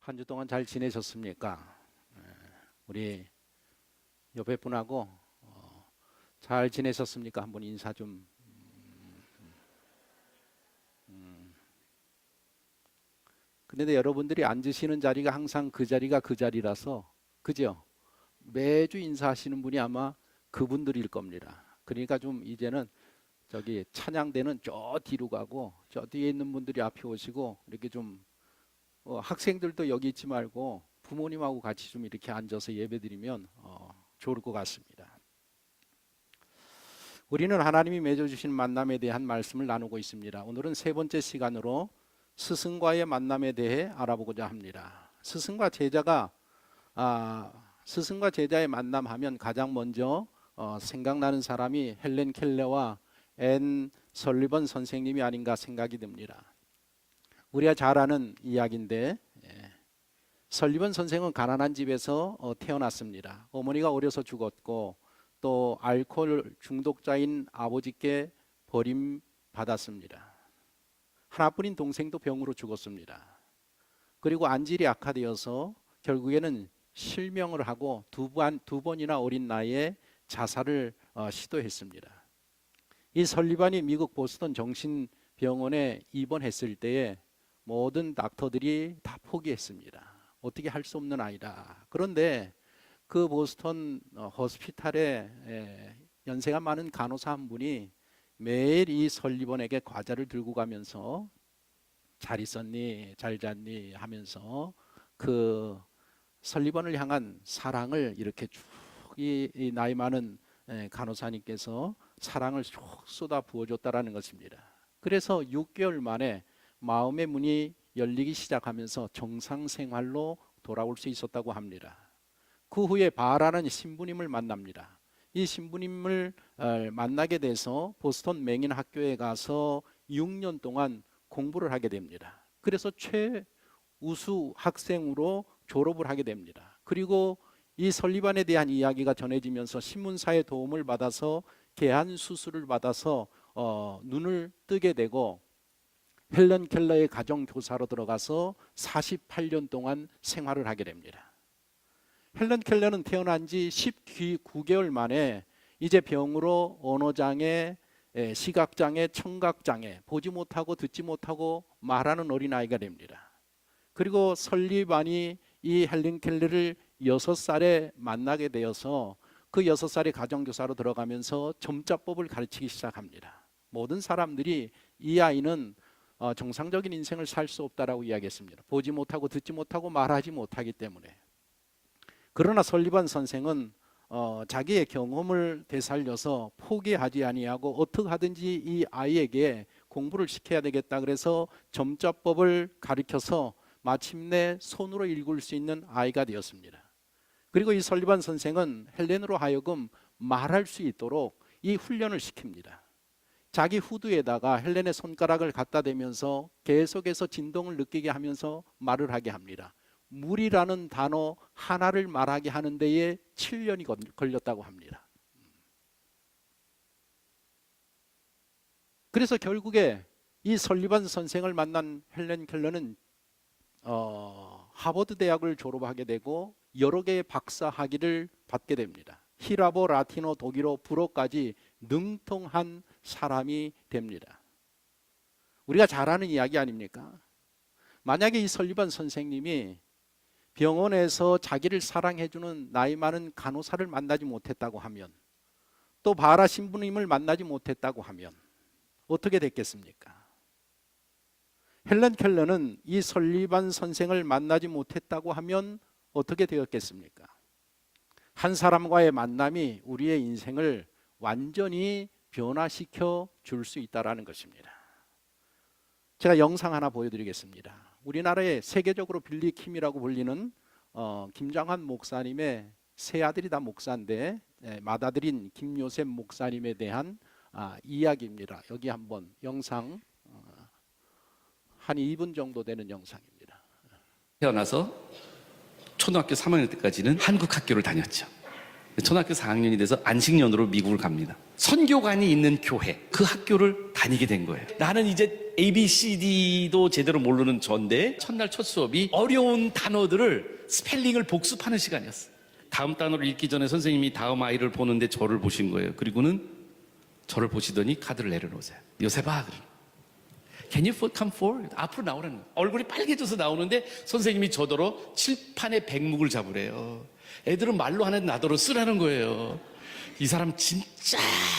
한 주 동안 잘 지내셨습니까? 우리 옆에 분하고 잘 지내셨습니까? 한번 인사 좀. 근데 여러분들이 앉으시는 자리가 항상 그 자리가 그 자리라서, 그죠? 매주 인사하시는 분이 아마 그분들일 겁니다. 그러니까 좀 이제는 저기 찬양대는 저 뒤로 가고 저 뒤에 있는 분들이 앞에 오시고, 이렇게 좀 학생들도 여기 있지 말고 부모님하고 같이 좀 이렇게 앉아서 예배드리면 좋을 것 같습니다. 우리는 하나님이 맺어주신 만남에 대한 말씀을 나누고 있습니다. 오늘은 세 번째 시간으로 스승과의 만남에 대해 알아보고자 합니다. 스승과 제자의 만남하면 가장 먼저 생각나는 사람이 헬렌 켈러와 앤 설리번 선생님이 아닌가 생각이 듭니다. 우리가 잘 아는 이야기인데, 설리번 선생은 가난한 집에서 태어났습니다. 어머니가 어려서 죽었고 또 알코올 중독자인 아버지께 버림받았습니다. 하나뿐인 동생도 병으로 죽었습니다. 그리고 안질이 악화되어서 결국에는 실명을 하고 두 번이나 어린 나이에 자살을 시도했습니다. 이 설리반이 미국 보스턴 정신병원에 입원했을 때에 모든 닥터들이 다 포기했습니다. 어떻게 할 수 없는 아이다. 그런데 그 보스턴 호스피탈에 연세가 많은 간호사 한 분이 매일 이 설리번에게 과자를 들고 가면서 잘 있었니, 잘 잤니 하면서 그 설리번을 향한 사랑을 이렇게 쭉 이 나이 많은 간호사님께서 사랑을 쭉 쏟아 부어줬다라는 것입니다. 그래서 6개월 만에 마음의 문이 열리기 시작하면서 정상 생활로 돌아올 수 있었다고 합니다. 그 후에 바라는 신부님을 만납니다. 이 신부님을 만나게 돼서 보스턴 맹인 학교에 가서 6년 동안 공부를 하게 됩니다. 그래서 최우수 학생으로 졸업을 하게 됩니다. 그리고 이 설리반에 대한 이야기가 전해지면서 신문사의 도움을 받아서 개한 수술을 받아서 눈을 뜨게 되고 헬렌 켈러의 가정교사로 들어가서 48년 동안 생활을 하게 됩니다. 헬렌 켈러는 태어난 지 19개월 만에 이제 병으로 언어장애, 시각장애, 청각장애, 보지 못하고 듣지 못하고 말하는 어린아이가 됩니다. 그리고 설리반이 이 헬렌 켈러를 6살에 만나게 되어서 그 6살의 가정교사로 들어가면서 점자법을 가르치기 시작합니다. 모든 사람들이 이 아이는 정상적인 인생을 살 수 없다라고 이야기했습니다. 보지 못하고 듣지 못하고 말하지 못하기 때문에. 그러나 설리반 선생은 자기의 경험을 되살려서 포기하지 아니하고 어떻게 하든지 이 아이에게 공부를 시켜야 되겠다. 그래서 점자법을 가르쳐서 마침내 손으로 읽을 수 있는 아이가 되었습니다. 그리고 이 설리반 선생은 헬렌으로 하여금 말할 수 있도록 이 훈련을 시킵니다. 자기 후드에다가 헬렌의 손가락을 갖다 대면서 계속해서 진동을 느끼게 하면서 말을 하게 합니다. 물이라는 단어 하나를 말하게 하는 데에 7년이 걸렸다고 합니다. 그래서 결국에 이 설리반 선생을 만난 헬렌 켈러는 하버드 대학을 졸업하게 되고 여러 개의 박사 학위를 받게 됩니다. 히라보, 라틴어, 독일어, 불어까지 능통한 사람이 됩니다. 우리가 잘 아는 이야기 아닙니까? 만약에 이 설리반 선생님이 병원에서 자기를 사랑해주는 나이 많은 간호사를 만나지 못했다고 하면, 또 바라 신부님을 만나지 못했다고 하면 어떻게 됐겠습니까? 헬렌 켈러는 이 설리반 선생을 만나지 못했다고 하면 어떻게 되었겠습니까? 한 사람과의 만남이 우리의 인생을 완전히 변화시켜 줄 수 있다는 것입니다. 제가 영상 하나 보여드리겠습니다. 우리나라의 세계적으로 빌리 킴이라고 불리는 김장환 목사님의 세 아들이 다 목사인데 맏아들인 김요셉 목사님에 대한 이야기입니다. 여기 한번 영상 한 2분 정도 되는 영상입니다. 태어나서 초등학교 3학년 때까지는 한국 학교를 다녔죠. 초등학교 4학년이 돼서 안식년으로 미국을 갑니다. 선교관이 있는 교회, 그 학교를 다니게 된 거예요. 나는 이제 ABCD도 제대로 모르는 저인데 첫날 첫 수업이 어려운 단어들을 스펠링을 복습하는 시간이었어요. 다음 단어를 읽기 전에 선생님이 다음 아이를 보는데 저를 보신 거예요. 그리고는 저를 보시더니 카드를 내려놓으세요. 요셉아, Can you come forward? 앞으로 나오라는 거예요. 얼굴이 빨개져서 나오는데 선생님이 저더러 칠판에 백묵을 잡으래요. 애들은 말로 하는 나더러 쓰라는 거예요. 이 사람 진짜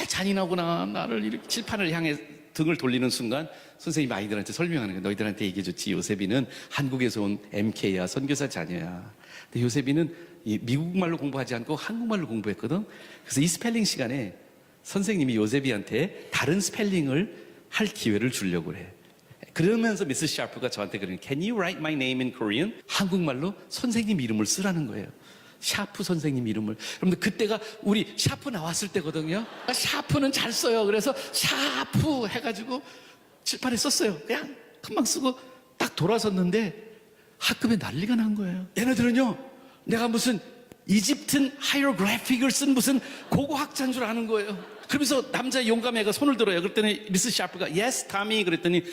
잔인하구나. 나를 이렇게 칠판을 향해 등을 돌리는 순간 선생님이 아이들한테 설명하는 거예요. 너희들한테 얘기해줬지. 요셉이는 한국에서 온 MK야. 선교사 자녀야. 근데 요셉이는 미국말로 공부하지 않고 한국말로 공부했거든. 그래서 이 스펠링 시간에 선생님이 요셉이한테 다른 스펠링을 할 기회를 주려고 그래. 그러면서 미스 샤프가 저한테 그러는 Can you write my name in Korean? 한국말로 선생님 이름을 쓰라는 거예요. 샤프 선생님 이름을. 여러분들 그때가 우리 샤프 나왔을 때거든요. 샤프는 잘 써요. 그래서 샤프 해가지고 칠판에 썼어요. 그냥 금방 쓰고 딱 돌아섰는데 학급에 난리가 난 거예요. 얘네들은요, 내가 무슨 이집트 하이어그래픽을 쓴 무슨 고고학자인 줄 아는 거예요. 그러면서 남자 용감애가 손을 들어요. 그랬더니 미스 샤프가 Yes, Tommy. 그랬더니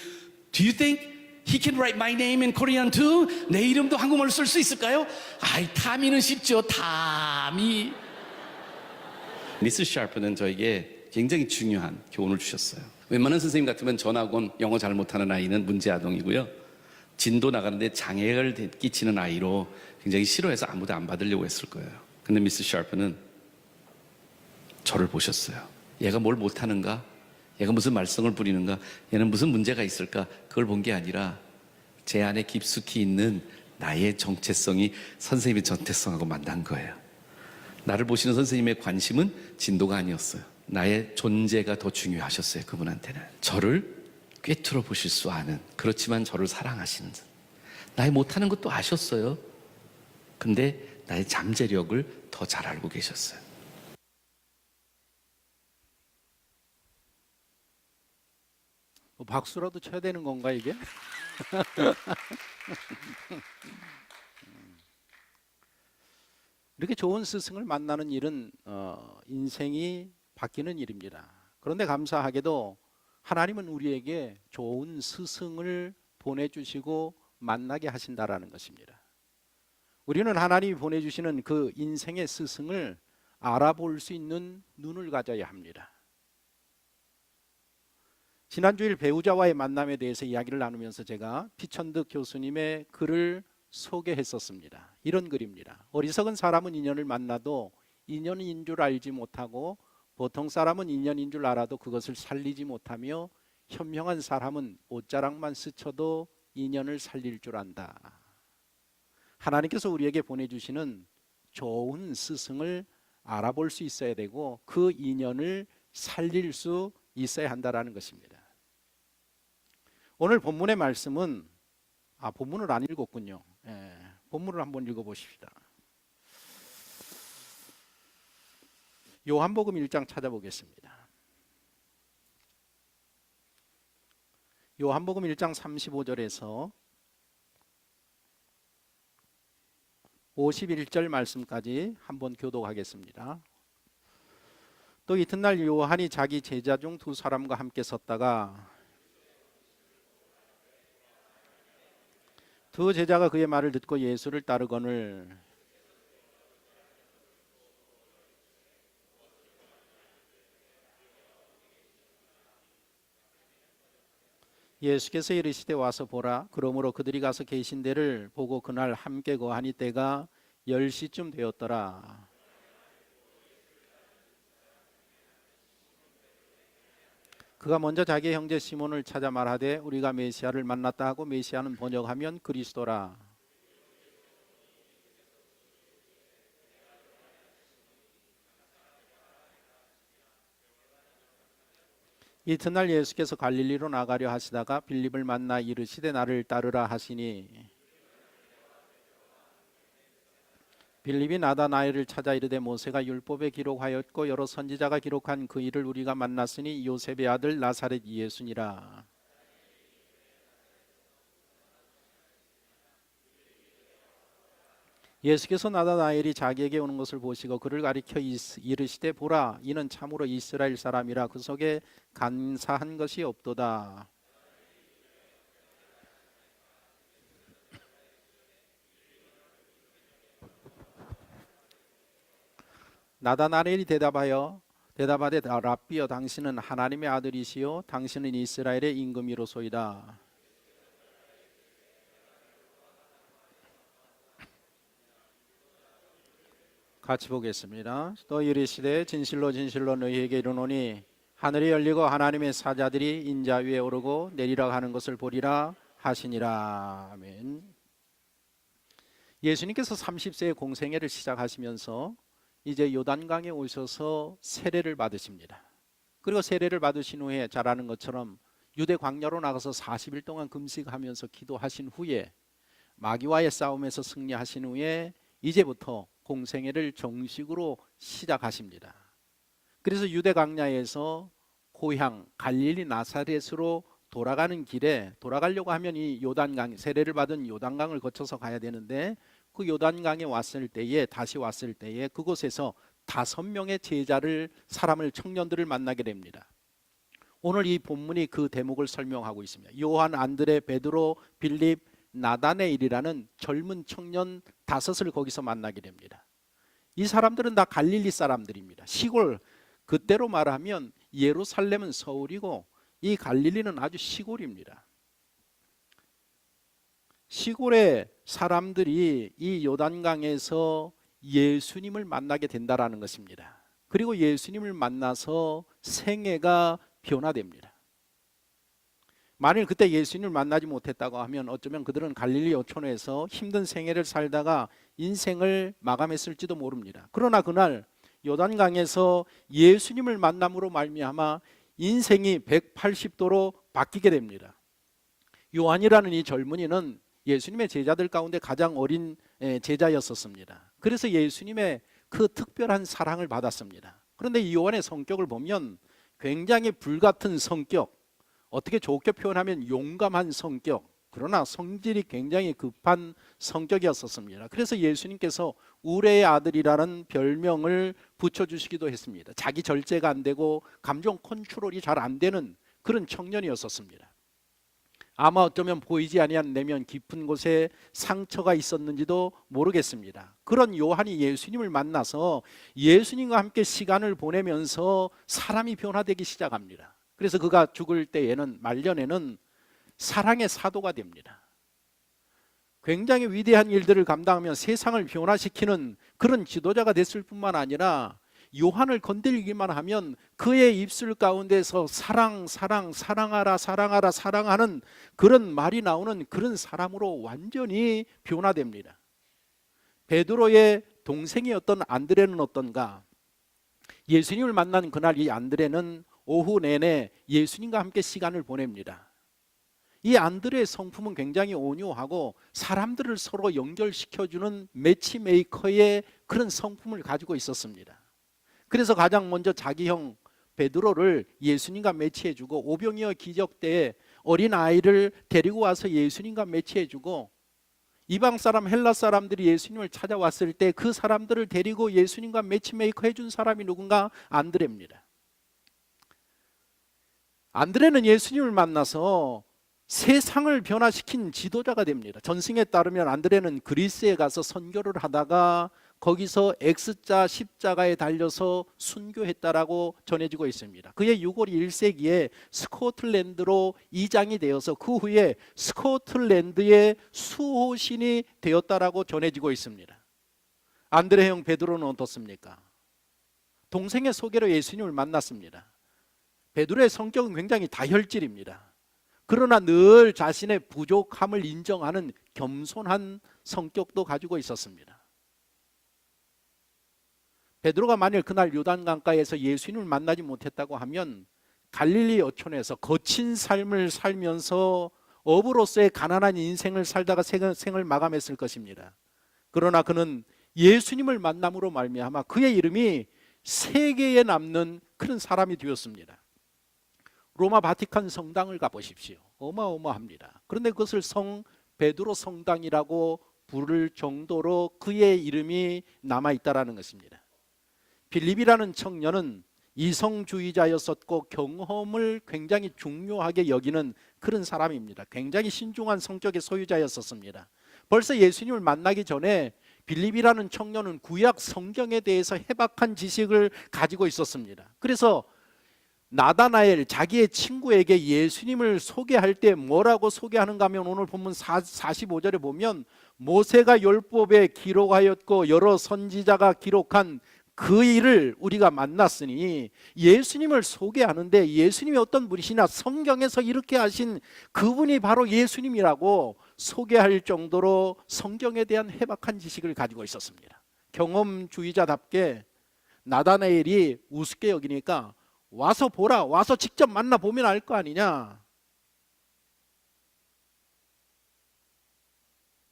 Do you think he can write my name in Korean too? 내 이름도 한국말로 쓸 수 있을까요? 아이, 타미는 쉽죠. 타미. 미스 샤프는 저에게 굉장히 중요한 교훈을 주셨어요. 웬만한 선생님 같으면 전학원 영어 잘 못하는 아이는 문제 아동이고요. 진도 나가는데 장애를 끼치는 아이로 굉장히 싫어해서 아무도 안 받으려고 했을 거예요. 근데 미스 샤프는 저를 보셨어요. 얘가 뭘 못하는가? 얘가 무슨 말썽을 부리는가? 얘는 무슨 문제가 있을까? 그걸 본 게 아니라 제 안에 깊숙이 있는 나의 정체성이 선생님의 정체성하고 만난 거예요. 나를 보시는 선생님의 관심은 진도가 아니었어요. 나의 존재가 더 중요하셨어요. 그분한테는. 저를 꿰뚫어 보실 수 아는, 그렇지만 저를 사랑하시는, 나의 못하는 것도 아셨어요. 근데 나의 잠재력을 더 잘 알고 계셨어요. 박수라도 쳐야 되는 건가 이게? 이렇게 좋은 스승을 만나는 일은 인생이 바뀌는 일입니다. 그런데 감사하게도 하나님은 우리에게 좋은 스승을 보내주시고 만나게 하신다라는 것입니다. 우리는 하나님이 보내주시는 그 인생의 스승을 알아볼 수 있는 눈을 가져야 합니다. 지난주일 배우자와의 만남에 대해서 이야기를 나누면서 제가 피천득 교수님의 글을 소개했었습니다. 이런 글입니다. 어리석은 사람은 인연을 만나도 인연인 줄 알지 못하고 보통 사람은 인연인 줄 알아도 그것을 살리지 못하며 현명한 사람은 옷자락만 스쳐도 인연을 살릴 줄 안다. 하나님께서 우리에게 보내주시는 좋은 스승을 알아볼 수 있어야 되고 그 인연을 살릴 수 있어야 한다는 것입니다. 오늘 본문의 말씀은 본문을 안 읽었군요. 본문을 한번 읽어보십시다. 요한복음 1장 찾아보겠습니다. 요한복음 1장 35절에서 51절 말씀까지 한번 교독하겠습니다. 또 이튿날 요한이 자기 제자 중 두 사람과 함께 섰다가 두 제자가 그의 말을 듣고 예수를 따르거늘 예수께서 이르시되 와서 보라. 그러므로 그들이 가서 계신 데를 보고 그날 함께 거하니 때가 10시쯤 되었더라. 그가 먼저 자기의 형제 시몬을 찾아 말하되 우리가 메시아를 만났다 하고 메시아는 번역하면 그리스도라. 이튿날 예수께서 갈릴리로 나가려 하시다가 빌립을 만나 이르시되 나를 따르라 하시니 빌립이 나다나엘을 찾아 이르되 모세가 율법에 기록하였고 여러 선지자가 기록한 그 일을 우리가 만났으니 요셉의 아들 나사렛 예수니라. 예수께서 나다나엘이 자기에게 오는 것을 보시고 그를 가리켜 이르시되 보라 이는 참으로 이스라엘 사람이라 그 속에 간사한 것이 없도다. 나다나엘이 대답하되 랍비여 당신은 하나님의 아들이시요 당신은 이스라엘의 임금이로소이다. 같이 보겠습니다. 또 이르시되 진실로 진실로 너희에게 이르노니 하늘이 열리고 하나님의 사자들이 인자 위에 오르고 내리라 하는 것을 보리라 하시니라. 아멘. 예수님께서 30세의 공생애를 시작하시면서 이제 요단강에 오셔서 세례를 받으십니다. 그리고 세례를 받으신 후에 잘 아는 것처럼 유대 광야로 나가서 40일 동안 금식하면서 기도하신 후에 마귀와의 싸움에서 승리하신 후에 이제부터 공생애를 정식으로 시작하십니다. 그래서 유대 광야에서 고향 갈릴리 나사렛으로 돌아가는 길에 돌아가려고 하면 이 요단강, 세례를 받은 요단강을 거쳐서 가야 되는데 그 요단강에 다시 왔을 때에 그곳에서 5명의 사람을 청년들을 만나게 됩니다. 오늘 이 본문이 그 대목을 설명하고 있습니다. 요한, 안드레, 베드로, 빌립, 나다네일이라는 젊은 청년 5을 거기서 만나게 됩니다. 이 사람들은 다 갈릴리 사람들입니다. 시골, 그때로 말하면 예루살렘은 서울이고 이 갈릴리는 아주 시골입니다. 시골의 사람들이 이 요단강에서 예수님을 만나게 된다라는 것입니다. 그리고 예수님을 만나서 생애가 변화됩니다. 만일 그때 예수님을 만나지 못했다고 하면 어쩌면 그들은 갈릴리 어촌에서 힘든 생애를 살다가 인생을 마감했을지도 모릅니다. 그러나 그날 요단강에서 예수님을 만남으로 말미암아 인생이 180도로 바뀌게 됩니다. 요한이라는 이 젊은이는 예수님의 제자들 가운데 가장 어린 제자였었습니다. 그래서 예수님의 그 특별한 사랑을 받았습니다. 그런데 이 요한의 성격을 보면 굉장히 불같은 성격, 어떻게 좋게 표현하면 용감한 성격, 그러나 성질이 굉장히 급한 성격이었었습니다. 그래서 예수님께서 우레의 아들이라는 별명을 붙여주시기도 했습니다. 자기 절제가 안 되고 감정 컨트롤이 잘 안 되는 그런 청년이었었습니다. 아마 어쩌면 보이지 아니한 내면 깊은 곳에 상처가 있었는지도 모르겠습니다. 그런 요한이 예수님을 만나서 예수님과 함께 시간을 보내면서 사람이 변화되기 시작합니다. 그래서 그가 죽을 때에는 말년에는 사랑의 사도가 됩니다. 굉장히 위대한 일들을 감당하며 세상을 변화시키는 그런 지도자가 됐을 뿐만 아니라 요한을 건드리기만 하면 그의 입술 가운데서 사랑하라 사랑하는 그런 말이 나오는 그런 사람으로 완전히 변화됩니다. 베드로의 동생이었던 안드레는 어떤가? 예수님을 만난 그날 이 안드레는 오후 내내 예수님과 함께 시간을 보냅니다. 이 안드레의 성품은 굉장히 온유하고 사람들을 서로 연결시켜주는 매치메이커의 그런 성품을 가지고 있었습니다. 그래서 가장 먼저 자기 형 베드로를 예수님과 매치해주고 오병이어 기적 때에 어린아이를 데리고 와서 예수님과 매치해주고 이방 사람 헬라 사람들이 예수님을 찾아왔을 때 그 사람들을 데리고 예수님과 매치메이커 해준 사람이 누군가? 안드레입니다. 안드레는 예수님을 만나서 세상을 변화시킨 지도자가 됩니다. 전승에 따르면 안드레는 그리스에 가서 선교를 하다가 거기서 X자 십자가에 달려서 순교했다라고 전해지고 있습니다. 그의 유골이 1세기에 스코틀랜드로 이장이 되어서 그 후에 스코틀랜드의 수호신이 되었다라고 전해지고 있습니다. 안드레 형 베드로는 어떻습니까? 동생의 소개로 예수님을 만났습니다. 베드로의 성격은 굉장히 다혈질입니다. 그러나 늘 자신의 부족함을 인정하는 겸손한 성격도 가지고 있었습니다. 베드로가 만일 그날 요단강가에서 예수님을 만나지 못했다고 하면 갈릴리 어촌에서 거친 삶을 살면서 어부로서의 가난한 인생을 살다가 생을 마감했을 것입니다. 그러나 그는 예수님을 만남으로 말미암아 그의 이름이 세계에 남는 그런 사람이 되었습니다. 로마 바티칸 성당을 가보십시오. 어마어마합니다. 그런데 그것을 성 베드로 성당이라고 부를 정도로 그의 이름이 남아있다라는 것입니다. 빌립이라는 청년은 이성주의자였었고 경험을 굉장히 중요하게 여기는 그런 사람입니다. 굉장히 신중한 성격의 소유자였었습니다. 벌써 예수님을 만나기 전에 빌립이라는 청년은 구약 성경에 대해서 해박한 지식을 가지고 있었습니다. 그래서 나다나엘 자기의 친구에게 예수님을 소개할 때 뭐라고 소개하는가 하면 오늘 본문 45절에 보면 모세가 율법에 기록하였고 여러 선지자가 기록한 그 일을 우리가 만났으니 예수님을 소개하는데 예수님이 어떤 분이시냐, 성경에서 이렇게 하신 그분이 바로 예수님이라고 소개할 정도로 성경에 대한 해박한 지식을 가지고 있었습니다. 경험주의자답게 나다나엘이 우습게 여기니까 와서 보라, 와서 직접 만나보면 알 거 아니냐.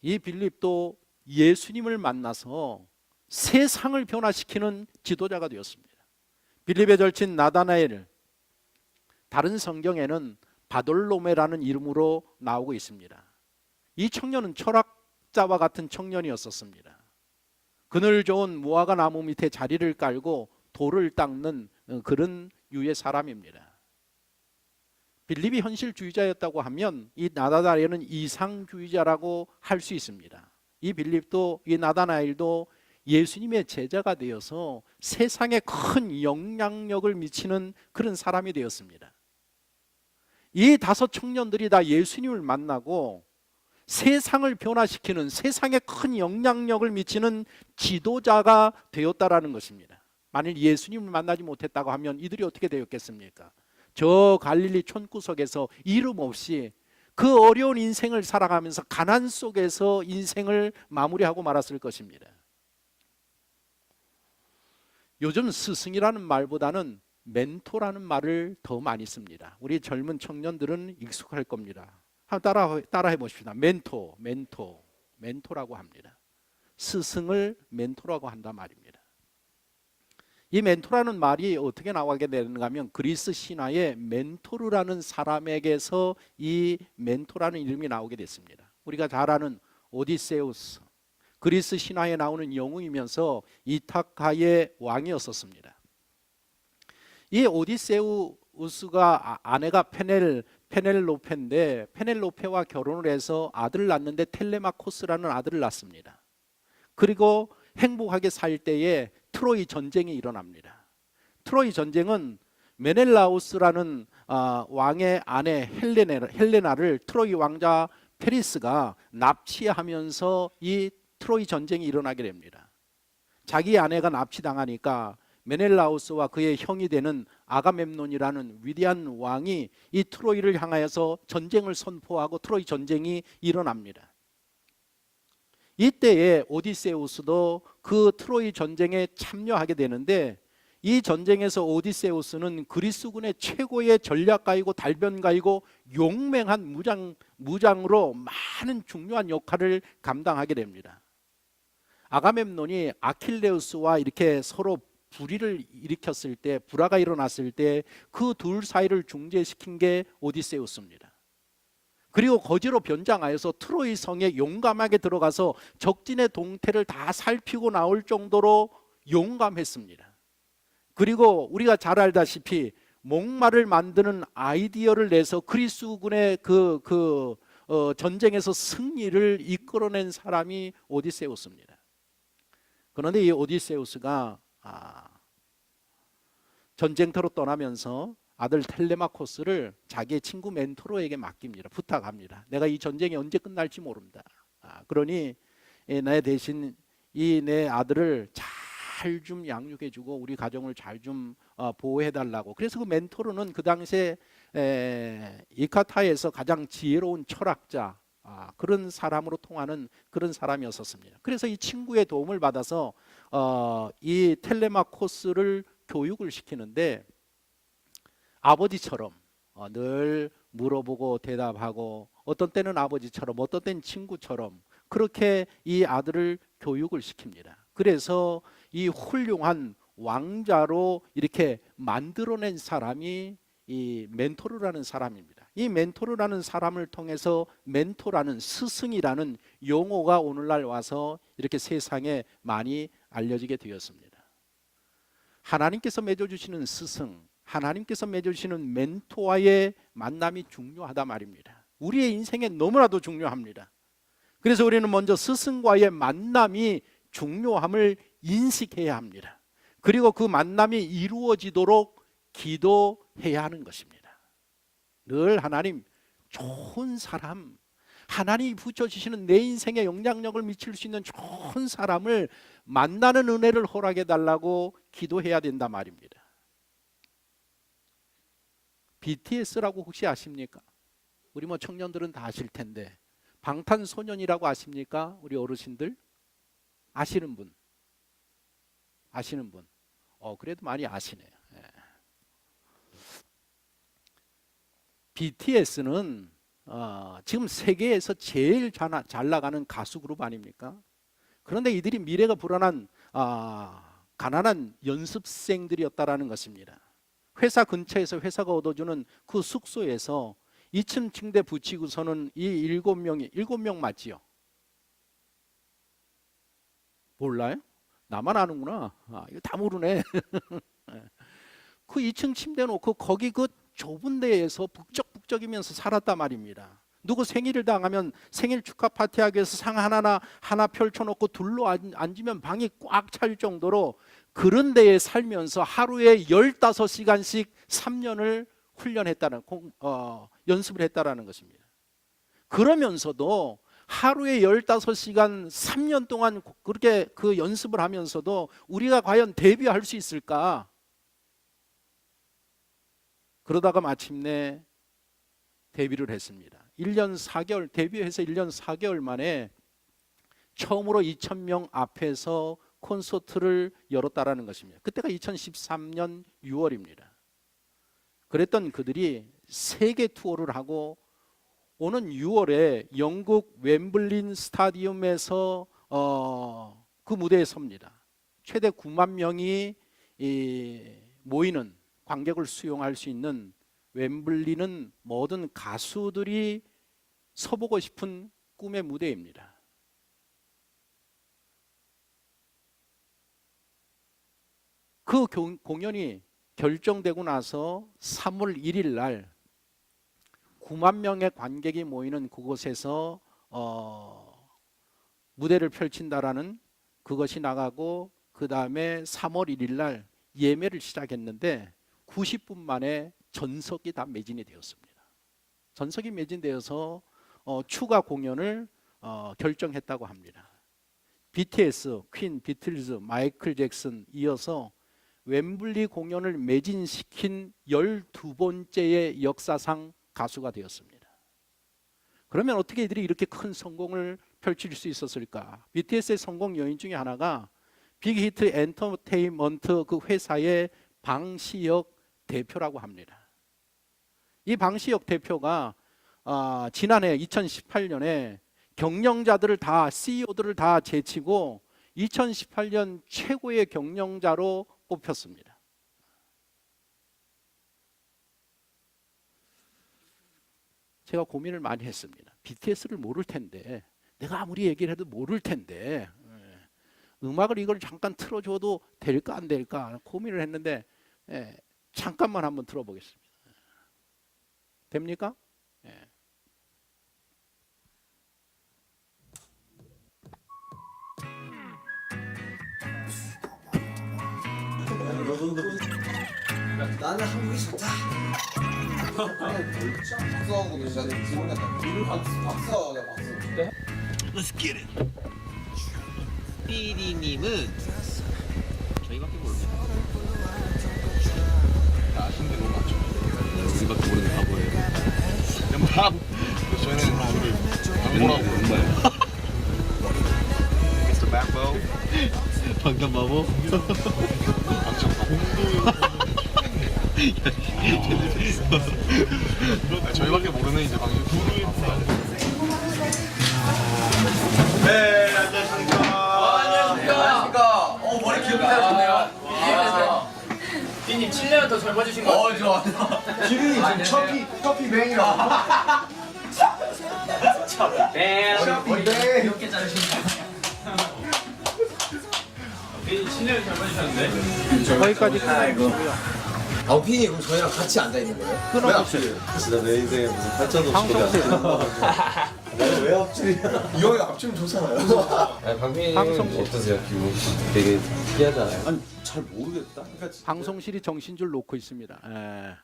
이 빌립도 예수님을 만나서 세상을 변화시키는 지도자가 되었습니다. 빌립의 절친 나다나엘, 다른 성경에는 바돌로메라는 이름으로 나오고 있습니다. 이 청년은 철학자와 같은 청년이었었습니다. 그늘 좋은 무화과 나무 밑에 자리를 깔고 돌을 닦는 그런 유의 사람입니다. 빌립이 현실주의자였다고 하면 이 나다나엘은 이상주의자라고 할 수 있습니다. 이 빌립도 이 나다나엘도 예수님의 제자가 되어서 세상에 큰 영향력을 미치는 그런 사람이 되었습니다. 이 다섯 청년들이 다 예수님을 만나고 세상을 변화시키는, 세상에 큰 영향력을 미치는 지도자가 되었다라는 것입니다. 만일 예수님을 만나지 못했다고 하면 이들이 어떻게 되었겠습니까? 저 갈릴리 촌구석에서 이름 없이 그 어려운 인생을 살아가면서 가난 속에서 인생을 마무리하고 말았을 것입니다. 요즘 스승이라는 말보다는 멘토라는 말을 더 많이 씁니다. 우리 젊은 청년들은 익숙할 겁니다. 한번 따라해 보십시다. 멘토라고 합니다. 스승을 멘토라고 한단 말입니다. 이 멘토라는 말이 어떻게 나오게 되는가 하면 그리스 신화의 멘토르라는 사람에게서 이 멘토라는 이름이 나오게 됐습니다. 우리가 잘 아는 오디세우스, 그리스 신화에 나오는 영웅이면서 이타카의 왕이었었습니다. 이 오디세우스가 아내가 페넬로페인데 페넬로페와 결혼을 해서 아들을 낳는데 텔레마코스라는 아들을 낳습니다. 그리고 행복하게 살 때에 트로이 전쟁이 일어납니다. 트로이 전쟁은 메넬라우스라는 왕의 아내 헬레나를 트로이 왕자 페리스가 납치하면서 이 트로이 전쟁이 일어나게 됩니다. 자기 아내가 납치당하니까 메넬라우스와 그의 형이 되는 아가멤논이라는 위대한 왕이 이 트로이를 향하여서 전쟁을 선포하고 트로이 전쟁이 일어납니다. 이때에 오디세우스도 그 트로이 전쟁에 참여하게 되는데 이 전쟁에서 오디세우스는 그리스군의 최고의 전략가이고 달변가이고 용맹한 무장으로 많은 중요한 역할을 감당하게 됩니다. 아가멤논이 아킬레우스와 이렇게 서로 불의를 일으켰을 때, 불화가 일어났을 때 그 둘 사이를 중재시킨 게 오디세우스입니다. 그리고 거지로 변장하여서 트로이 성에 용감하게 들어가서 적진의 동태를 다 살피고 나올 정도로 용감했습니다. 그리고 우리가 잘 알다시피 목마를 만드는 아이디어를 내서 그리스군의 전쟁에서 승리를 이끌어낸 사람이 오디세우스입니다. 그런데 이 오디세우스가 전쟁터로 떠나면서 아들 텔레마코스를 자기의 친구 멘토로에게 맡깁니다. 부탁합니다. 내가 이 전쟁이 언제 끝날지 모른다. 그러니 내 대신 이 내 아들을 잘 좀 양육해주고 우리 가정을 잘 좀 보호해달라고. 그래서 그 멘토로는 그 당시에 이카타에서 가장 지혜로운 철학자, 그런 사람으로 통하는 그런 사람이었었습니다. 그래서 이 친구의 도움을 받아서 이 텔레마코스를 교육을 시키는데 아버지처럼 늘 물어보고 대답하고 어떤 때는 아버지처럼 어떤 때는 친구처럼 그렇게 이 아들을 교육을 시킵니다. 그래서 이 훌륭한 왕자로 이렇게 만들어낸 사람이 이 멘토르라는 사람입니다. 이 멘토르라는 사람을 통해서 멘토라는 스승이라는 용어가 오늘날 와서 이렇게 세상에 많이 알려지게 되었습니다. 하나님께서 맺어주시는 스승, 하나님께서 맺어주시는 멘토와의 만남이 중요하다 말입니다. 우리의 인생에 너무나도 중요합니다. 그래서 우리는 먼저 스승과의 만남이 중요함을 인식해야 합니다. 그리고 그 만남이 이루어지도록 기도해야 하는 것입니다. 늘 하나님, 좋은 사람, 하나님이 붙여주시는 내 인생에 영향력을 미칠 수 있는 좋은 사람을 만나는 은혜를 허락해 달라고 기도해야 된다 말입니다. BTS라고 혹시 아십니까? 우리 뭐 청년들은 다 아실 텐데, 방탄소년이라고 아십니까? 우리 어르신들 아시는 분? 아시는 분? 그래도 많이 아시네요. 예. BTS는 지금 세계에서 제일 잘 나가는 가수 그룹 아닙니까? 그런데 이들이 미래가 불안한 가난한 연습생들이었다라는 것입니다. 회사 근처에서 회사가 얻어주는 그 숙소에서 2층 침대 붙이고서는 이 7명 맞지요? 몰라요? 나만 아는구나. 이거 다 모르네. 그 2층 침대 놓고 거기 그 좁은 데에서 북적북적이면서 살았단 말입니다. 누구 생일을 당하면 생일 축하 파티하기 위해서 상 하나 펼쳐놓고 둘러 앉으면 방이 꽉 찰 정도로 그런 데에 살면서 하루에 15시간씩 3년을 연습을 했다라는 것입니다. 그러면서도 하루에 15시간 3년 동안 그렇게 그 연습을 하면서도 우리가 과연 데뷔할 수 있을까? 그러다가 마침내 데뷔를 했습니다. 1년 4개월, 데뷔해서 1년 4개월 만에 처음으로 2,000명 앞에서 콘서트를 열었다라는 것입니다. 그때가 2013년 6월입니다. 그랬던 그들이 세계 투어를 하고 오는 6월에 영국 웸블리 스타디움에서 그 무대에 섭니다. 최대 9만 명이 모이는 관객을 수용할 수 있는 웸블리는 모든 가수들이 서보고 싶은 꿈의 무대입니다. 그 공연이 결정되고 나서 3월 1일 날 9만 명의 관객이 모이는 그곳에서 무대를 펼친다라는 그것이 나가고 그 다음에 3월 1일 날 예매를 시작했는데 90분 만에 전석이 다 매진이 되었습니다. 전석이 매진되어서 추가 공연을 결정했다고 합니다. BTS, 퀸, 비틀즈, 마이클 잭슨 이어서 웸블리 공연을 매진시킨 12번째의 역사상 가수가 되었습니다. 그러면 어떻게 이들이 이렇게 큰 성공을 펼칠 수 있었을까? BTS의 성공 요인 중에 하나가 빅히트 엔터테인먼트 그 회사의 방시혁 대표라고 합니다. 이 방시혁 대표가 지난해 2018년에 경영자들을 다 CEO들을 다 제치고 2018년 최고의 경영자로 뽑혔습니다. 제가 고민을 많이 했습니다. BTS를 모를 텐데, 내가 아무리 얘기를 해도 모를 텐데 음악을 이걸 잠깐 틀어줘도 될까 안 될까 고민을 했는데 잠깐만 한번 들어보겠습니다. 됩니까? 나는 한국이 좋다. 박수하고 계시다니 기분 같다. 박수. Let's get it. PD님은 저희밖에 모르죠. 아신데 너무 많죠. 우리밖에 모르는 바보예요. 저희는 뭐라고 모르는 거예요? Mr. Backbone. 방금 바보? 저희밖에 모르는 이제 방송. 네, 안녕하십니까. 안녕하십니까. 머리 기억이 나셨네요. 비님 7년 더 젊어지신 것 같아요. 좋아. 기분이 지금 커피 뱅이라고. 네, 커피 뱅. 이렇게 자르신다. 비님 7년 젊어지셨는데? 거기까지 끊어주시고요. 피디 그럼 저희랑 같이 앉아 있는 거예요? 끊어주세요. 진짜 내 인생에 무슨 발전도 없이 방송 왜 앞줄이야? 이 형이 앞줄은 좋잖아요. 강빈 방송 어떠세요? 기분 되게 특이하잖아요. 아니 잘 모르겠다. 그러니까 방송실이 정신줄 놓고 있습니다. 예.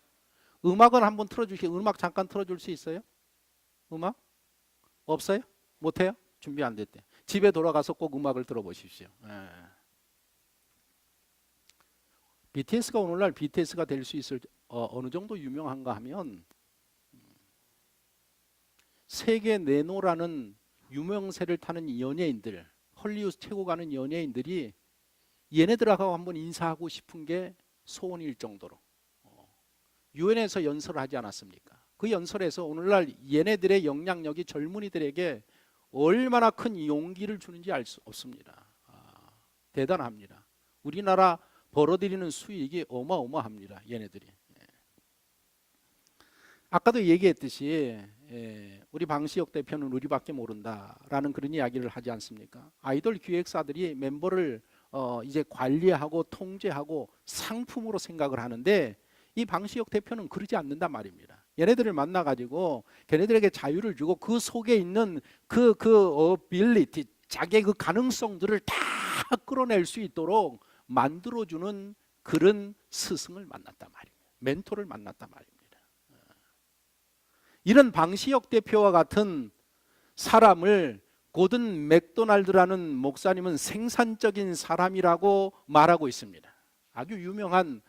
음악은 한번 틀어주시고 음악 잠깐 틀어줄 수 있어요? 음악? 없어요? 못해요? 준비 안 됐대. 집에 돌아가서 꼭 음악을 들어보십시오. 예. BTS가 오늘날 BTS가 될 수 있을 어느 정도 유명한가 하면 세계 네노라는 유명세를 타는 연예인들, 헐리우드 최고 가는 연예인들이 얘네들하고 한번 인사하고 싶은 게 소원일 정도로 유엔에서 연설을 하지 않았습니까? 그 연설에서 오늘날 얘네들의 영향력이 젊은이들에게 얼마나 큰 용기를 주는지 알 수 없습니다. 대단합니다. 우리나라 벌어들이는 수익이 어마어마합니다. 얘네들이. 아까도 얘기했듯이 우리 방시혁 대표는 우리밖에 모른다라는 그런 이야기를 하지 않습니까? 아이돌 기획사들이 멤버를 이제 관리하고 통제하고 상품으로 생각을 하는데 이 방시혁 대표는 그러지 않는단 말입니다. 얘네들을 만나가지고 걔네들에게 자유를 주고 그 속에 있는 그 어빌리티, 자기의 그 가능성들을 다 끌어낼 수 있도록 만들어주는 그런 스승을 만났단 말입니다. 멘토를 만났단 말입니다. 이런 방시혁 대표와 같은 사람을 고든 맥도날드라는 목사님은 생산적인 사람이라고 말하고 있습니다. 아주 유명한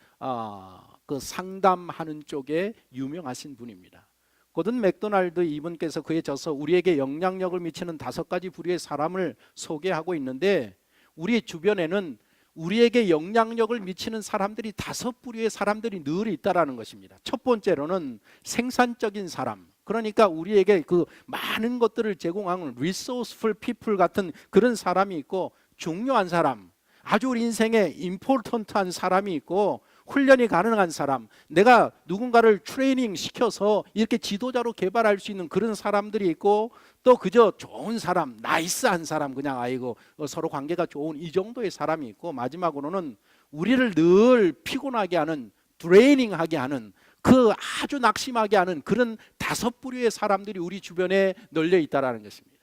그 상담하는 쪽에 유명하신 분입니다. 고든 맥도날드 이분께서 그에 져서 우리에게 영향력을 미치는 5가지 부류의 사람을 소개하고 있는데 우리 주변에는 우리에게 영향력을 미치는 사람들이 5부류의 사람들이 늘 있다라는 것입니다. 첫 번째로는 생산적인 사람, 그러니까 우리에게 그 많은 것들을 제공하는 resourceful people 같은 그런 사람이 있고, 중요한 사람, 아주 우리 인생에 임포턴트한 사람이 있고, 훈련이 가능한 사람, 내가 누군가를 트레이닝 시켜서 이렇게 지도자로 개발할 수 있는 그런 사람들이 있고, 또 그저 좋은 사람, 나이스한 사람, 그냥 아이고 서로 관계가 좋은 이 정도의 사람이 있고, 마지막으로는 우리를 늘 피곤하게 하는, 트레이닝하게 하는, 그 아주 낙심하게 하는 그런 5부류의 사람들이 우리 주변에 널려 있다는 것입니다.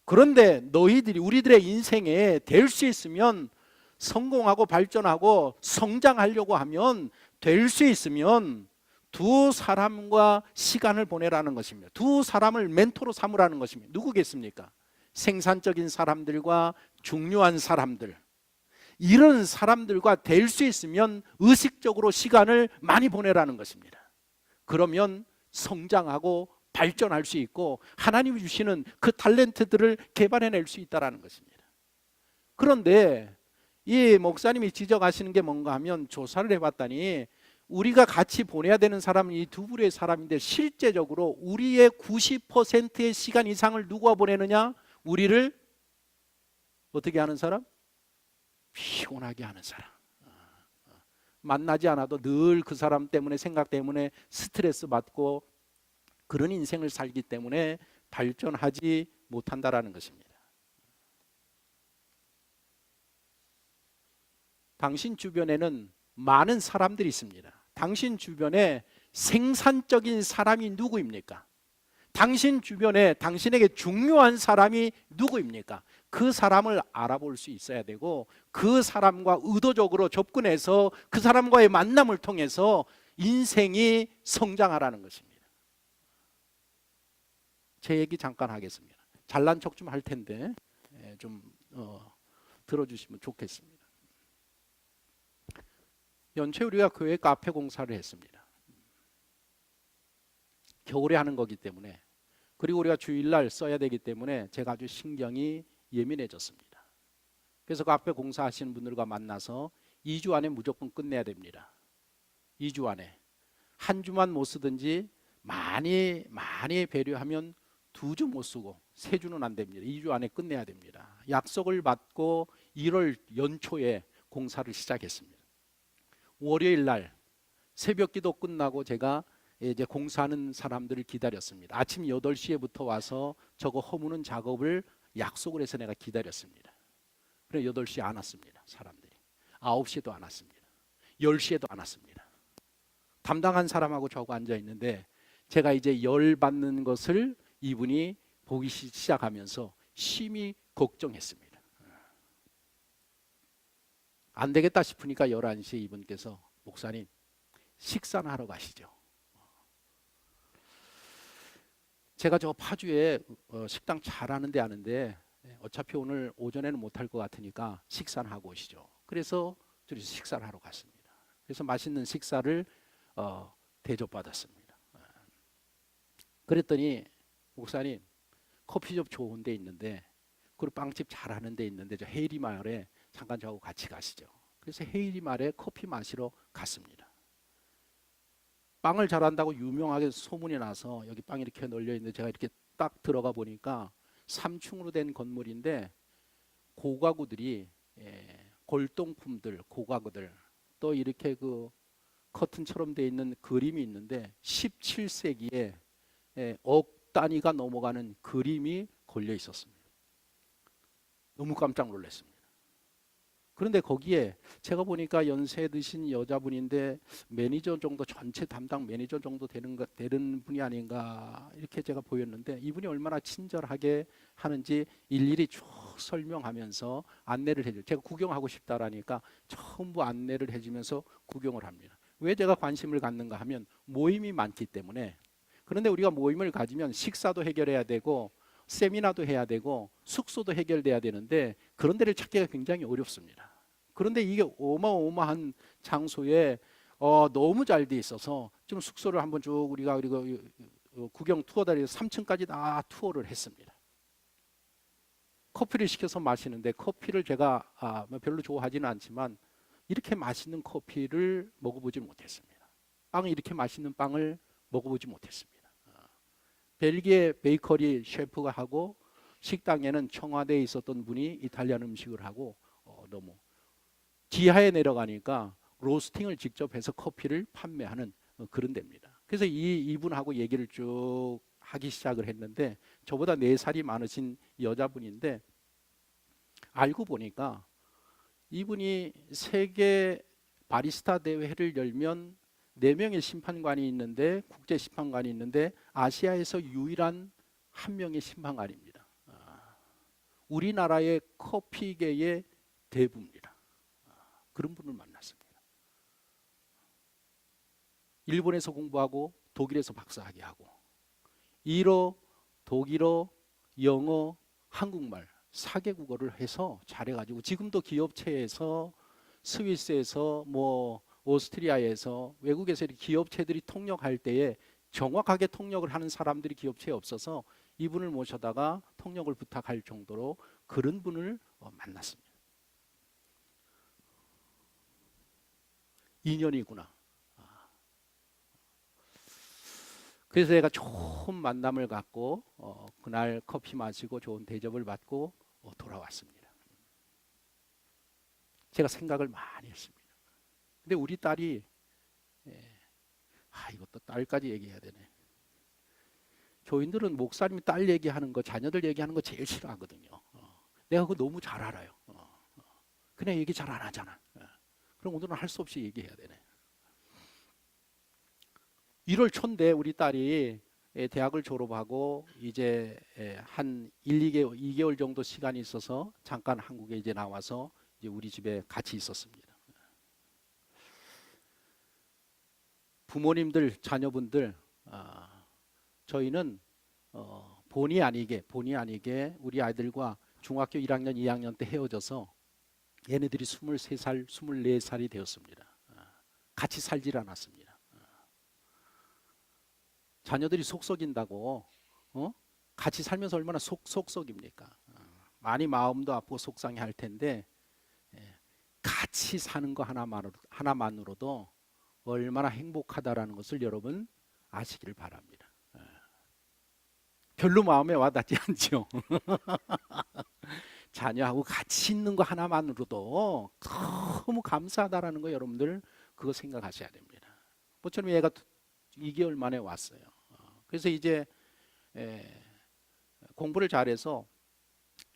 그런데 너희들이 우리들의 인생에 될 수 있으면, 성공하고 발전하고 성장하려고 하면, 될 수 있으면 2 사람과 시간을 보내라는 것입니다. 2 사람을 멘토로 삼으라는 것입니다. 누구겠습니까? 생산적인 사람들과 중요한 사람들. 이런 사람들과 될 수 있으면 의식적으로 시간을 많이 보내라는 것입니다. 그러면 성장하고 발전할 수 있고 하나님이 주시는 그 탤런트들을 개발해낼 수 있다는 것입니다. 그런데 이 목사님이 지적하시는 게 뭔가 하면, 조사를 해봤더니 우리가 같이 보내야 되는 사람은 이 2부류의 사람인데, 실제적으로 우리의 90%의 시간 이상을 누구와 보내느냐? 우리를 어떻게 하는 사람? 피곤하게 하는 사람. 만나지 않아도 늘 그 사람 때문에, 생각 때문에 스트레스 받고 그런 인생을 살기 때문에 발전하지 못한다라는 것입니다. 당신 주변에는 많은 사람들이 있습니다. 당신 주변에 생산적인 사람이 누구입니까? 당신 주변에 당신에게 중요한 사람이 누구입니까? 그 사람을 알아볼 수 있어야 되고, 그 사람과 의도적으로 접근해서 그 사람과의 만남을 통해서 인생이 성장하라는 것입니다. 제 얘기 잠깐 하겠습니다. 잘난 척 좀 할 텐데 좀 들어주시면 좋겠습니다. 연초에 우리가 교회 카페 공사를 했습니다. 겨울에 하는 거기 때문에, 그리고 우리가 주일날 써야 되기 때문에 제가 아주 신경이 예민해졌습니다. 그래서 카페 공사하시는 분들과 만나서 2주 안에 무조건 끝내야 됩니다. 2주 안에. 한 주만 못 쓰든지 많이 배려하면 2주 못 쓰고 3주는 안 됩니다. 2주 안에 끝내야 됩니다. 약속을 받고 1월 연초에 공사를 시작했습니다. 월요일 날 새벽 기도 끝나고 제가 이제 공사하는 사람들을 기다렸습니다. 아침 8시에부터 와서 저거 허무는 작업을 약속을 해서 내가 기다렸습니다. 그래 8시에 안 왔습니다. 사람들이 9시에도 안 왔습니다. 10시에도 안 왔습니다. 담당한 사람하고 저하고 앉아 있는데 제가 이제 열 받는 것을 이분이 보기 시작하면서 심히 걱정했습니다. 안 되겠다 싶으니까 11시에 이분께서 목사님 식사나 하러 가시죠. 제가 저 파주에 식당 잘하는 데 아는데 어차피 오늘 오전에는 못할 것 같으니까 식사를 하고 오시죠. 그래서 둘이서 식사를 하러 갔습니다. 그래서 맛있는 식사를 대접받았습니다. 그랬더니 목사님 커피숍 좋은 데 있는데 그리고 빵집 잘하는 데 있는데 저 헤이리 마을에 잠깐 저하고 같이 가시죠. 그래서 헤이리 마을에 커피 마시러 갔습니다. 빵을 잘한다고 유명하게 소문이 나서 여기 빵이 이렇게 널려 있는데 제가 이렇게 딱 들어가 보니까 3층으로 된 건물인데 고가구들이 골동품들, 고가구들 또 이렇게 그 커튼처럼 돼 있는 그림이 있는데 17세기에 억 단위가 넘어가는 그림이 걸려 있었습니다. 너무 깜짝 놀랐습니다. 그런데 거기에 제가 보니까 연세 드신 여자분인데 매니저 정도, 전체 담당 매니저 정도 되는 분이 아닌가 이렇게 제가 보였는데 이분이 얼마나 친절하게 하는지 일일이 쭉 설명하면서 안내를 해줘요. 제가 구경하고 싶다라니까 전부 안내를 해주면서 구경을 합니다. 왜 제가 관심을 갖는가 하면 모임이 많기 때문에. 그런데 우리가 모임을 가지면 식사도 해결해야 되고 세미나도 해야 되고 숙소도 해결돼야 되는데 그런 데를 찾기가 굉장히 어렵습니다. 그런데 이게 어마어마한 장소에 너무 잘 돼 있어서 좀 숙소를 한번 쭉 우리가 구경 투어 다니면서 3층까지 다 투어를 했습니다. 커피를 시켜서 마시는데 커피를 제가 별로 좋아하지는 않지만 이렇게 맛있는 커피를 먹어보지 못했습니다. 빵이 이렇게 맛있는 빵을 먹어보지 못했습니다. 벨기에 베이커리 셰프가 하고 식당에는 청와대에 있었던 분이 이탈리안 음식을 하고 너무 지하에 내려가니까 로스팅을 직접 해서 커피를 판매하는 그런 데입니다. 그래서 이분하고 얘기를 쭉 하기 시작을 했는데 저보다 4살이 많으신 여자분인데 알고 보니까 이분이 세계 바리스타 대회를 열면 4명의 심판관이 있는데 국제 심판관이 있는데 아시아에서 유일한 한 명의 심판관입니다. 우리나라의 커피계의 대부입니다. 그런 분을 만났습니다. 일본에서 공부하고 독일에서 박사학위 하고 일어, 독일어, 영어, 한국말 4개국어를 해서 잘해가지고 지금도 기업체에서 스위스에서 오스트리아에서 외국에서 이렇게 기업체들이 통역할 때에 정확하게 통역을 하는 사람들이 기업체에 없어서 이분을 모셔다가 통역을 부탁할 정도로 그런 분을 만났습니다. 인연이구나. 그래서 제가 좋은 만남을 갖고 그날 커피 마시고 좋은 대접을 받고 돌아왔습니다. 제가 생각을 많이 했습니다. 근데 우리 딸이 이것도 딸까지 얘기해야 되네. 교인들은 목사님이 딸 얘기하는 거, 자녀들 얘기하는 거 제일 싫어하거든요. 내가 그거 너무 잘 알아요. 그냥 얘기 잘 안 하잖아. 그럼 오늘은 할 수 없이 얘기해야 되네. 1월 초인데 우리 딸이 대학을 졸업하고 이제 한 2개월 정도 시간이 있어서 잠깐 한국에 이제 나와서 이제 우리 집에 같이 있었습니다. 부모님들, 자녀분들, 저희는 본의 아니게 우리 아이들과 중학교 1학년, 2학년 때 헤어져서 얘네들이 23살, 24살이 되었습니다. 같이 살질 않았습니다. 자녀들이 속썩인다고 같이 살면서 얼마나 속썩입니까? 많이 마음도 아프고 속상해 할 텐데 같이 사는 거 하나만으로도 얼마나 행복하다라는 것을 여러분 아시길 바랍니다. 별로 마음에 와닿지 않죠. 자녀하고 같이 있는 거 하나만으로도 너무 감사하다라는 거 여러분들 그거 생각하셔야 됩니다. 모처럼 얘가 2개월 만에 왔어요. 그래서 이제 공부를 잘해서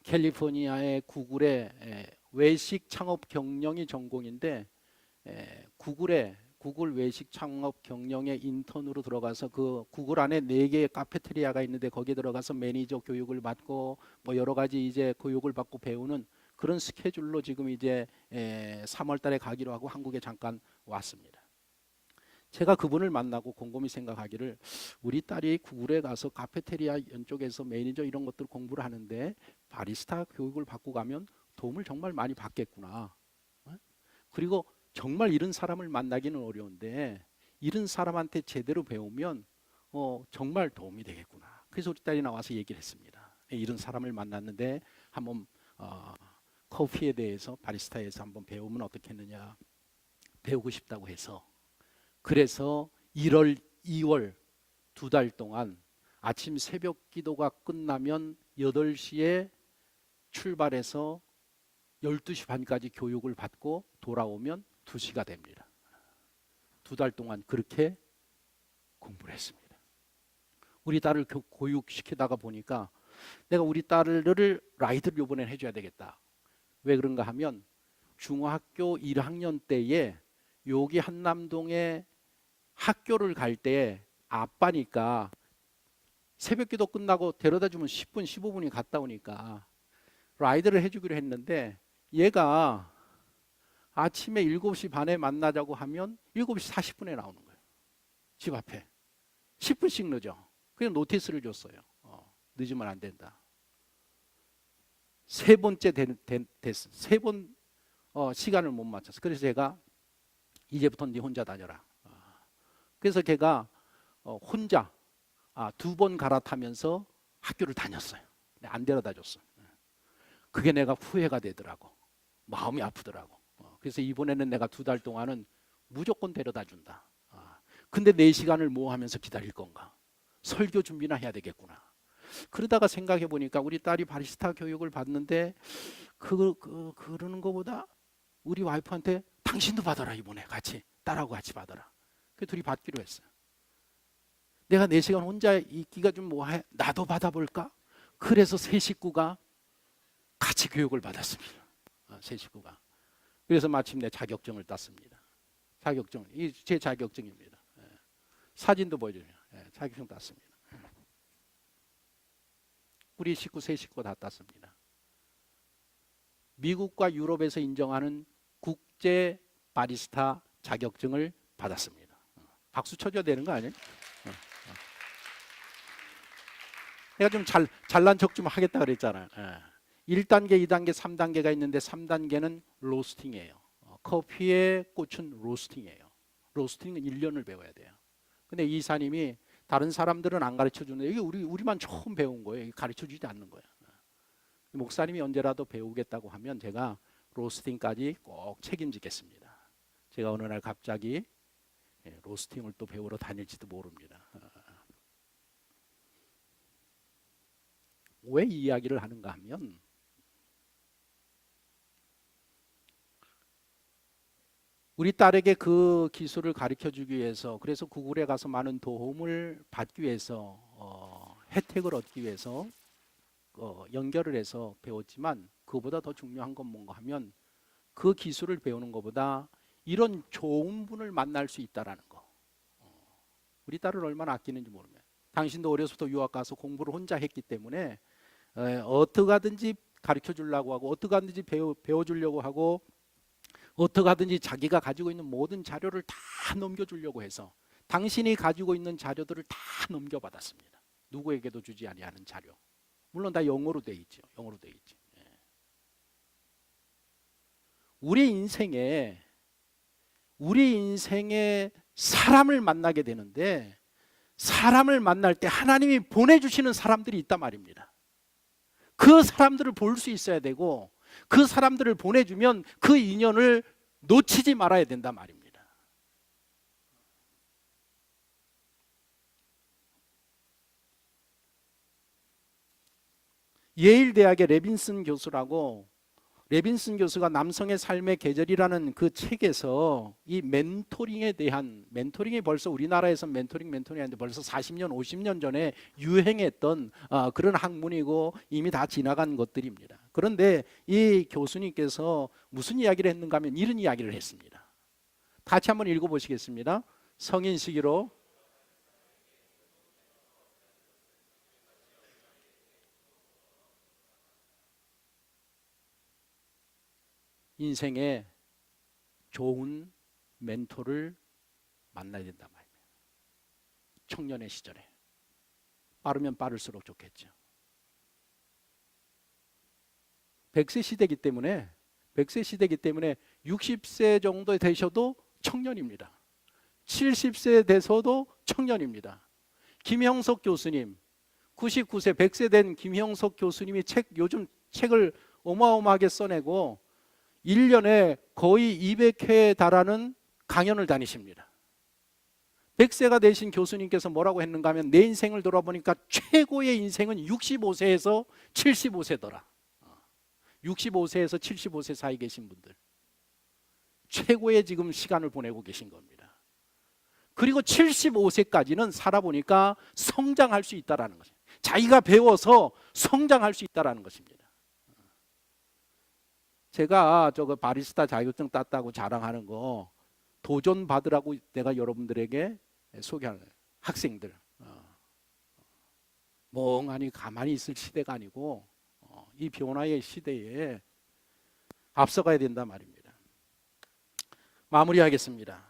캘리포니아의 구글의 외식 창업 경영이 전공인데 구글에 구글 외식 창업 경영에 인턴으로 들어가서 그 구글 안에 4개의 카페테리아가 있는데 거기에 들어가서 매니저 교육을 받고 뭐 여러 가지 이제 교육을 받고 배우는 그런 스케줄로 지금 이제 3월 달에 가기로 하고 한국에 잠깐 왔습니다. 제가 그분을 만나고 곰곰이 생각하기를 우리 딸이 구글에 가서 카페테리아 연쪽에서 매니저 이런 것들 공부를 하는데 바리스타 교육을 받고 가면 도움을 정말 많이 받겠구나. 그리고 정말 이런 사람을 만나기는 어려운데 이런 사람한테 제대로 배우면 정말 도움이 되겠구나. 그래서 우리 딸이 나와서 얘기를 했습니다. 이런 사람을 만났는데 한번 커피에 대해서 바리스타에서 한번 배우면 어떻겠느냐. 배우고 싶다고 해서 그래서 1월, 2월 2달 동안 아침 새벽 기도가 끝나면 8시에 출발해서 12시 반까지 교육을 받고 돌아오면 2시가 됩니다. 2달 동안 그렇게 공부를 했습니다. 우리 딸을 교육시키다가 보니까 내가 우리 딸을 라이드를 이번엔 해줘야 되겠다. 왜 그런가 하면 중학교 1학년 때에 여기 한남동에 학교를 갈 때 아빠니까 새벽기도 끝나고 데려다주면 10분 15분이 갔다 오니까 라이드를 해주기로 했는데 얘가 아침에 7시 반에 만나자고 하면 7시 40분에 나오는 거예요. 집 앞에 10분씩 늦어. 그냥 노티스를 줬어요. 늦으면 안 된다. 3번째 됐어. 3번 시간을 못 맞췄어. 그래서 제가 이제부터 네 혼자 다녀라. 그래서 걔가 혼자 2번 갈아타면서 학교를 다녔어요. 안 데려다 줬어. 그게 내가 후회가 되더라고. 마음이 아프더라고. 그래서 이번에는 내가 2달 동안은 무조건 데려다 준다. 근데 4시간을 뭐 하면서 기다릴 건가? 설교 준비나 해야 되겠구나. 그러다가 생각해 보니까 우리 딸이 바리스타 교육을 받는데 그러는 것보다 우리 와이프한테 당신도 받아라 이번에 같이 딸하고 같이 받아라. 그 둘이 받기로 했어요. 내가 4시간 혼자 있기가 좀 뭐해 나도 받아볼까? 그래서 세 식구가 같이 교육을 받았습니다. 세 식구가. 그래서 마침내 자격증을 땄습니다. 자격증, 이 제 자격증입니다. 사진도 보여줘요. 자격증 땄습니다. 우리 식구 세 식구 다 땄습니다. 미국과 유럽에서 인정하는 국제 바리스타 자격증을 받았습니다. 박수 쳐줘야 되는 거 아니에요? 내가 좀 잘난 척 좀 하겠다 그랬잖아요. 1단계, 2단계, 3단계가 있는데 3단계는 로스팅이에요. 커피의 꽃은 로스팅이에요. 로스팅은 1년을 배워야 돼요. 근데 이사님이 다른 사람들은 안 가르쳐 주는데 이게 우리만 처음 배운 거예요. 가르쳐 주지 않는 거예요. 목사님이 언제라도 배우겠다고 하면 제가 로스팅까지 꼭 책임지겠습니다. 제가 어느 날 갑자기 로스팅을 또 배우러 다닐지도 모릅니다. 왜 이 이야기를 하는가 하면 우리 딸에게 그 기술을 가르쳐 주기 위해서 그래서 구글에 가서 많은 도움을 받기 위해서 혜택을 얻기 위해서 연결을 해서 배웠지만 그보다 더 중요한 건 뭔가 하면 그 기술을 배우는 것보다 이런 좋은 분을 만날 수 있다라는 거. 우리 딸을 얼마나 아끼는지 모르면 당신도 어려서부터 유학 가서 공부를 혼자 했기 때문에 어떻게 하든지 가르쳐 주려고 하고 어떻게 하든지 배워주려고 하고 어떻게 하든지 자기가 가지고 있는 모든 자료를 다 넘겨주려고 해서 당신이 가지고 있는 자료들을 다 넘겨받았습니다. 누구에게도 주지 아니하는 자료. 물론 다 영어로 돼 있죠. 영어로 돼 있죠. 우리 인생에 사람을 만나게 되는데 사람을 만날 때 하나님이 보내주시는 사람들이 있단 말입니다. 그 사람들을 볼 수 있어야 되고 그 사람들을 보내주면 그 인연을 놓치지 말아야 된단 말입니다. 예일 대학의 레빈슨 교수가 남성의 삶의 계절이라는 그 책에서 이 멘토링이 벌써 우리나라에서 멘토링이 하는데 벌써 40년, 50년 전에 유행했던 그런 학문이고 이미 다 지나간 것들입니다. 그런데 이 교수님께서 무슨 이야기를 했는가 하면 이런 이야기를 했습니다. 같이 한번 읽어보시겠습니다. 성인 시기로 인생에 좋은 멘토를 만나야 된단 말이에요. 청년의 시절에. 빠르면 빠를수록 좋겠죠. 100세 시대이기 때문에 60세 정도 되셔도 청년입니다. 70세 돼서도 청년입니다. 김형석 교수님, 99세 100세 된 김형석 교수님이 요즘 책을 어마어마하게 써내고 1년에 거의 200회에 달하는 강연을 다니십니다. 100세가 되신 교수님께서 뭐라고 했는가 하면 내 인생을 돌아보니까 최고의 인생은 65세에서 75세더라. 65세에서 75세 사이 계신 분들 최고의 지금 시간을 보내고 계신 겁니다. 그리고 75세까지는 살아보니까 성장할 수 있다는 것입니다. 자기가 배워서 성장할 수 있다는 것입니다. 제가 저거 바리스타 자격증 땄다고 자랑하는 거 도전 받으라고 내가 여러분들에게 소개하는 학생들. 멍하니 가만히 있을 시대가 아니고 이 변화의 시대에 앞서가야 된단 말입니다. 마무리하겠습니다.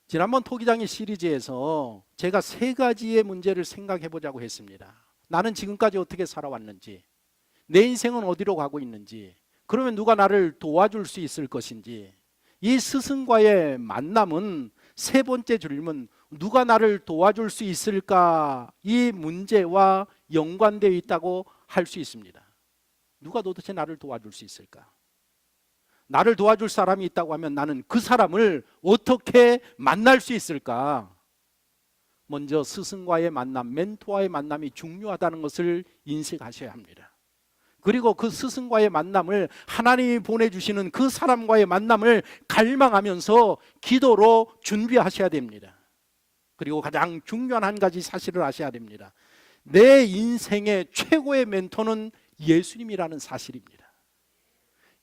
지난번 토기장의 시리즈에서 제가 3가지의 문제를 생각해 보자고 했습니다. 나는 지금까지 어떻게 살아왔는지, 내 인생은 어디로 가고 있는지, 그러면 누가 나를 도와줄 수 있을 것인지, 이 스승과의 만남은 3번째 질문, 누가 나를 도와줄 수 있을까? 이 문제와 연관되어 있다고 할 수 있습니다. 누가 도대체 나를 도와줄 수 있을까? 나를 도와줄 사람이 있다고 하면 나는 그 사람을 어떻게 만날 수 있을까? 먼저 스승과의 만남, 멘토와의 만남이 중요하다는 것을 인식하셔야 합니다. 그리고 그 스승과의 만남을, 하나님이 보내주시는 그 사람과의 만남을 갈망하면서 기도로 준비하셔야 됩니다. 그리고 가장 중요한 한 가지 사실을 아셔야 됩니다. 내 인생의 최고의 멘토는 예수님이라는 사실입니다.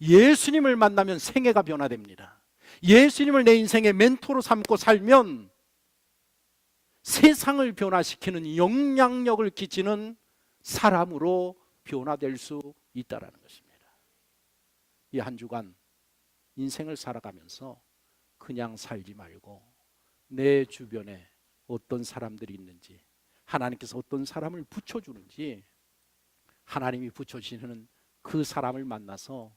예수님을 만나면 생애가 변화됩니다. 예수님을 내 인생의 멘토로 삼고 살면 세상을 변화시키는 영향력을 끼치는 사람으로 변화될 수 있다는 것입니다. 이 한 주간 인생을 살아가면서 그냥 살지 말고 내 주변에 어떤 사람들이 있는지, 하나님께서 어떤 사람을 붙여주는지, 하나님이 붙여주시는 그 사람을 만나서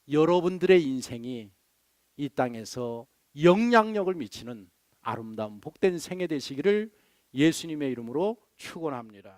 여러분들의 인생이 이 땅에서 영향력을 미치는 아름다운 복된 생애 되시기를 예수님의 이름으로 축원합니다.